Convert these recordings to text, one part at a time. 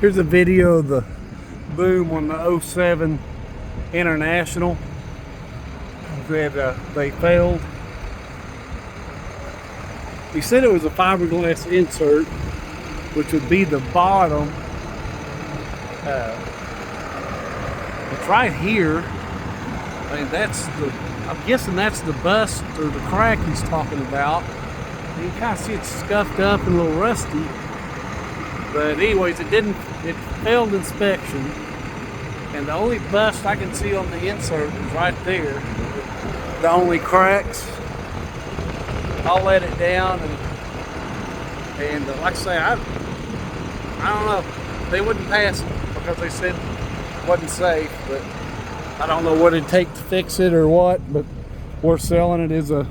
Here's a video of the boom on the '07 International that they failed. He said it was a fiberglass insert, which would be the bottom. It's right here. I mean, I'm guessing that's the bust or the crack he's talking about. You can kind of see it's scuffed up and a little rusty. But anyways, it failed inspection. And the only bust I can see on the insert is right there. The only cracks. I'll let it down and like I say, I don't know. They wouldn't pass it because they said it wasn't safe, but I don't know what it'd take to fix it or what, but we're selling it as a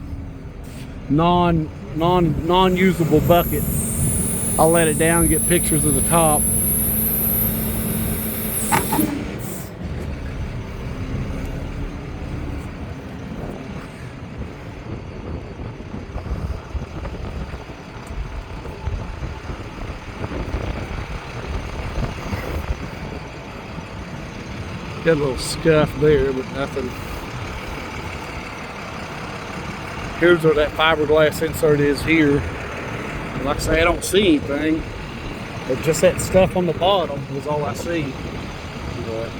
non-usable bucket. I'll let it down and get pictures of the top. Got a little scuff there, but nothing. Here's where that fiberglass insert is here. And like I say, I don't see anything, but just that stuff on the bottom is all I see. But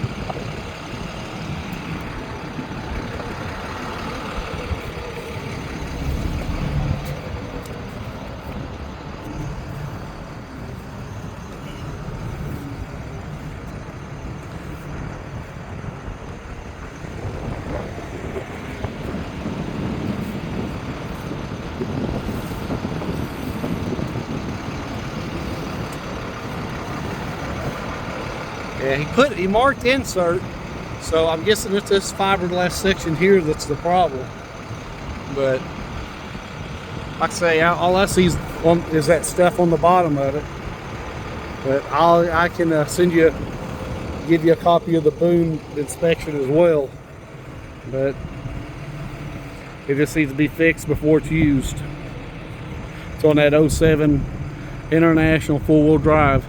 yeah, he marked insert, so I'm guessing it's this fiberglass section here that's the problem. But like I say, all I see is that stuff on the bottom of it. But I can give you a copy of the boom inspection as well. But it just needs to be fixed before it's used. It's on that '07 International 4-wheel drive.